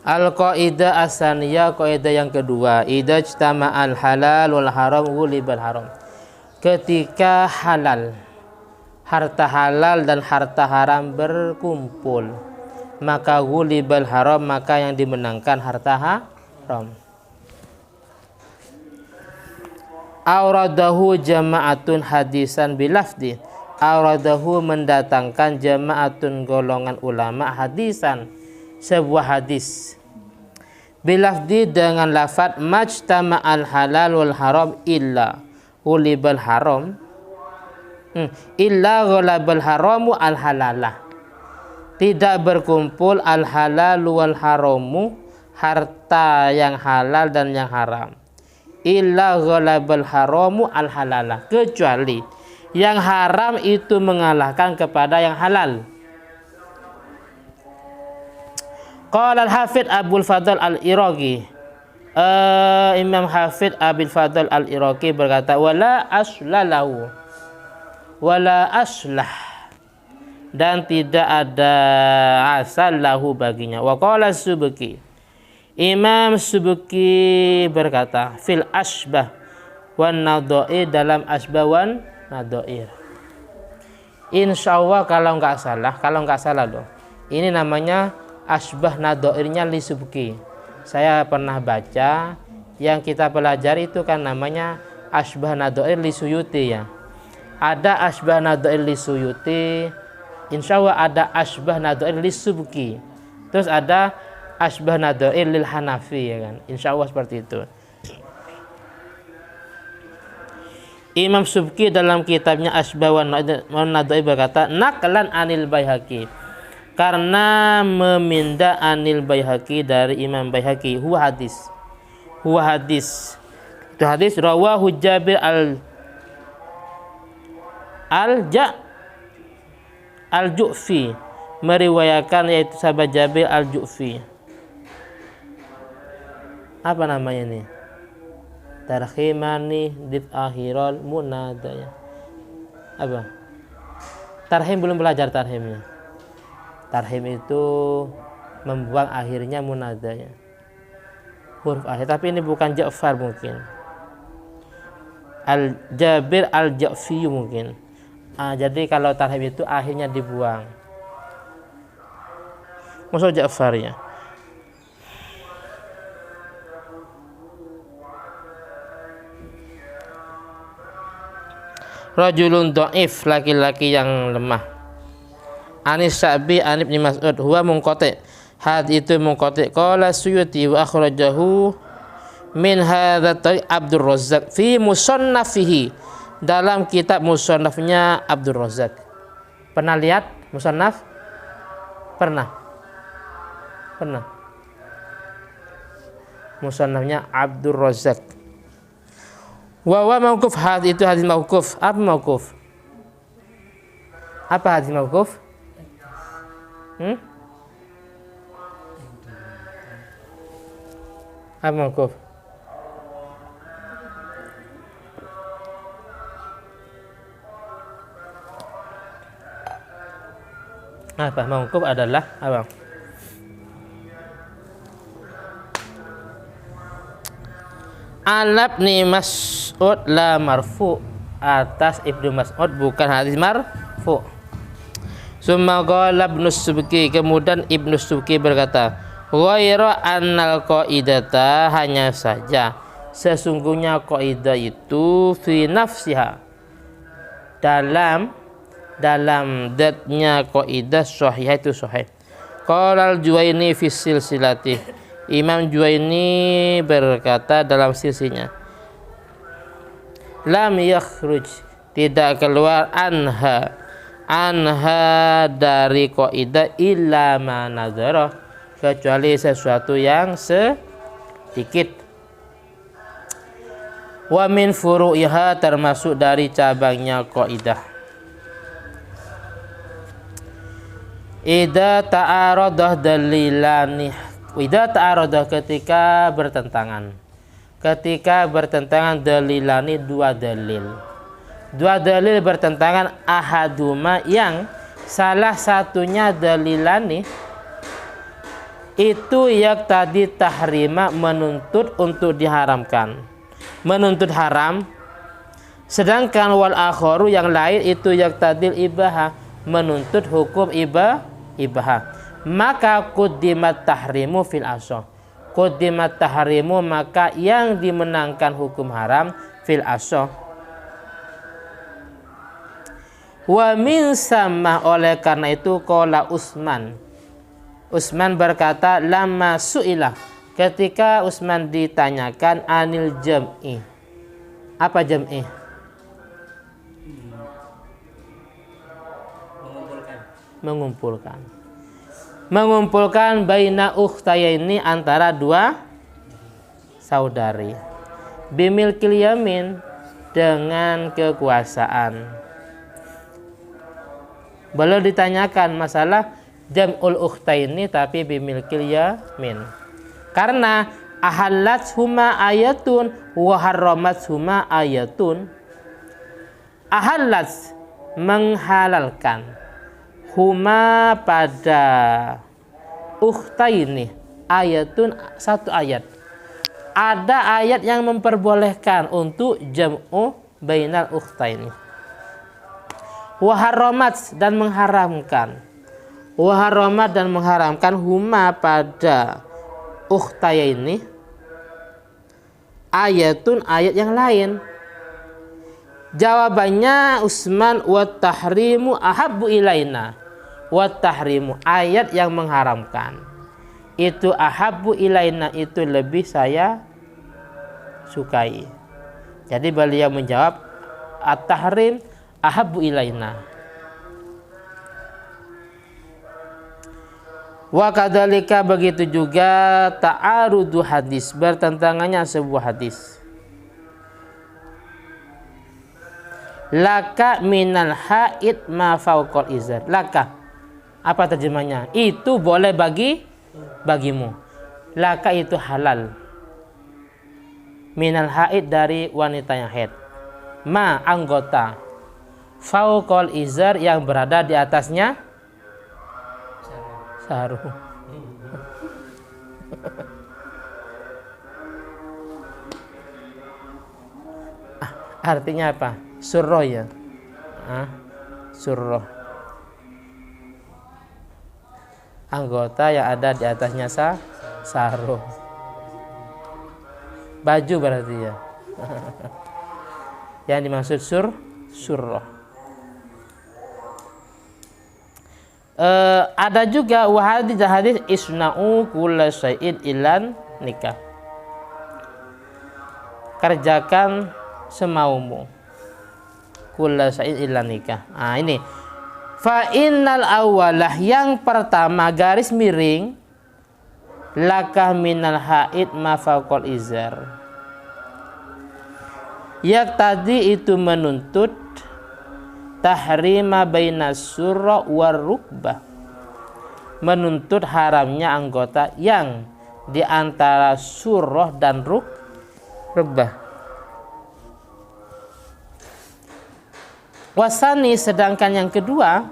Al-qaidah asaniyah, kaidah yang kedua, idza ijtama'al halal wal haram ghulibal haram. Ketika halal, harta halal dan harta haram berkumpul, maka ghulibal haram, maka yang dimenangkan harta haram. Auradahu jama'atun hadisan bilafdi. Auradahu mendatangkan jama'atun golongan ulama hadisan, sebuah hadis, bilafdi dengan lafad majtama'al halal wal haram illa ghulibal haram, illa ghulibal haramu al halalah. Tidak berkumpul al halal wal haramu, harta yang halal dan yang haram, illa ghulibal haramu al halalah, kecuali yang haram itu mengalahkan kepada yang halal. Qala al-Hafidz Abul Fadl al-Iraqi, Imam Hafidz Abul Fadl al-Iraqi berkata, wala aslalahu, wala aslah, dan tidak ada asal lahu baginya. Wa qala Subki, Imam Subki berkata, fil asbah wan nadhair, dalam asbah wan nadhair. Insyaallah kalau nggak salah loh, ini namanya asbah nadhairnya li Subki. Saya pernah baca, yang kita pelajari itu kan namanya asbah nadhair li Suyuti ya. Ada asbah nadhair li Suyuti, insyaallah ada asbah nadhair li Subki, terus ada asbah nadhair lil Hanafi ya kan, insyaallah seperti itu. Imam Subki dalam kitabnya Asbah wan Nadhair berkata, naqlan anil Baihaqi, karena memindah anil Baihaqi dari Imam Baihaqi, huwa hadis itu hadis rawahu Jabir al-Ju'fi, meriwayatkan yaitu sahabat Jabir al-Ju'fi. Apa namanya nih? Tarhimani dit akhirul munadaya. Apa? Tarhim belum belajar tarhimnya. Tarhim itu membuang akhirnya munadanya, huruf akhir, tapi ini bukan Ja'far mungkin. Al-Jabir al-Ja'fi mungkin. Jadi kalau tarhim itu akhirnya dibuang. Maksud Ja'far ya. Rajulun dhaif, laki-laki yang lemah. Anis Sa'bi an Ibnu Mas'ud huwa munqati, had itu munqati. Qala Suyuti wa akhrajahu min hadza Abdur Razzaq fi musannafihi, dalam kitab musannafnya Abdur Razzaq. Pernah lihat musannaf? Pernah. Musannafnya Abdur Razzaq. Wa mauquf, had itu hadis mauquf. Apa mauquf? Apa hadis mauquf? Apa mauquf? Apa mauquf adalah apa? Alabni Mas'ud la marfu, atas Ibnu Mas'ud bukan hadis marfu. Summa qala Ibnu Subki, kemudian Ibnu Subki berkata, ghaira annal qaidata, hanya saja sesungguhnya qaidah itu fi nafsiha, dalam zatnya qaidah sahih itu sahih. Qala al-Juwaini fi silsilati, Imam Juwaini berkata dalam silsinya, lam yakhruj, tidak keluar anha dari qaidah illa ma nazara, kecuali sesuatu yang sedikit. Wa min furu'iha, termasuk dari cabangnya qaidah. Idza ta'aradah dalilani, idza ta'aradah, ketika bertentangan dalilani, dua dalil bertentangan, ahaduma, yang salah satunya dalilani itu yaqtadi tahrima, menuntut untuk diharamkan, menuntut haram. Sedangkan wal akharu, yang lain, itu yaqtadil ibaha, menuntut hukum ibahah. Maka quddimat tahrimu fil asah, quddimat tahrimu, maka yang dimenangkan hukum haram fil asah. Wa min sama, oleh karena itu qala Utsman berkata, lama su'ilah, ketika Utsman ditanyakan anil jam'i. Apa jam'i? Mengumpulkan baina ukhtayaini, antara dua saudari, bimilkil yamin, dengan kekuasaan. Belum ditanyakan masalah jam'ul ukhtaini, tapi bimilkil yamin, karena ahallat huma ayatun wa harramat huma ayatun. Ahallat, menghalalkan, huma, pada ukhtaini, ayatun, satu ayat. Ada ayat yang memperbolehkan untuk jam'u bainal ukhtaini. Wa harramat, dan mengharamkan, waharamat, dan mengharamkan, huma, pada ukhtayaini, ayatun, ayat yang lain. Jawabannya Utsman, wat tahrimu ahabbu ilaina, wat tahrimu, ayat yang mengharamkan itu, ahabbu ilaina, itu lebih saya sukai. Jadi beliau menjawab at-tahrim ahabbu ilaina. Wa kadzalika, begitu juga ta'arudu hadis, bertentangannya sebuah hadis. Laka minal haid ma fauqal izar. Laka, apa terjemahnya? Itu boleh bagimu. Laka itu halal. Minal haid, dari wanita yang haid. Ma, anggota. Fauqal izar, yang berada di atasnya sarung. Artinya apa? Surroh, ya. Surroh, anggota yang ada di atasnya sarung. Baju berarti, ya. Yang dimaksud surroh. Ada juga hadis isna'u kulla syai'in ilan nikah, kerjakan semaumu, kulla syai'in ilan nikah. Ini fa innal awalah, yang pertama, garis miring, lakah minal haid ma faqal izar, yang tadi itu menuntut tahrima bainas surra war rukbah, menuntut haramnya anggota yang di antara surah dan rukbah. Wasani, sedangkan yang kedua,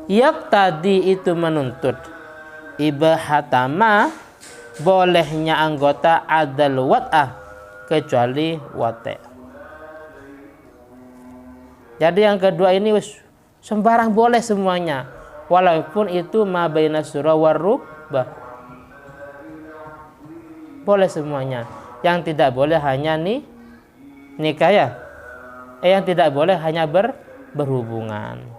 yak tadi itu menuntut ibahatama, bolehnya anggota adal wat'ah, kecuali wate'. Jadi yang kedua ini sembarang boleh semuanya, walaupun itu ma baina surah war rukbah, boleh semuanya. Yang tidak boleh hanya nikah, ya. Yang tidak boleh hanya berhubungan.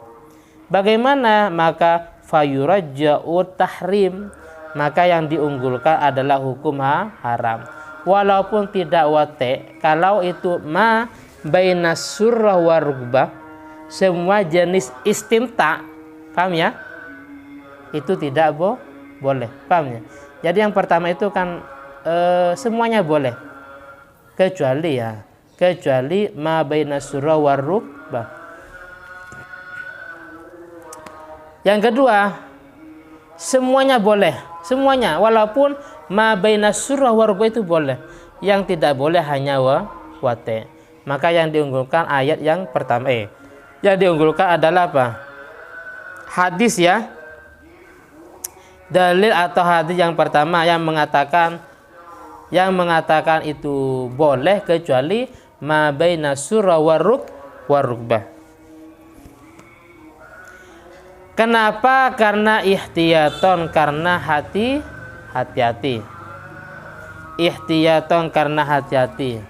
Bagaimana? Maka fayurajja'u tahrim, maka yang diunggulkan adalah hukum haram, walaupun tidak wate'. Kalau itu ma bainas surah wa rukbah, semua jenis istimta, paham ya? Itu tidak boleh, paham ya? Jadi yang pertama itu kan semuanya boleh, kecuali ma bainas surah wa rukbah. Yang kedua, semuanya boleh, semuanya, walaupun ma bainas surah wa rukbah itu boleh. Yang tidak boleh hanya wate'. Maka yang diunggulkan ayat yang pertama. Yang diunggulkan adalah apa? Hadis, ya. Dalil atau hadis yang pertama yang mengatakan itu boleh kecuali ma baina surah warukbah. Kenapa? Karena ihtiyaton, karena hati-hati. Ihtiyaton, karena hati-hati.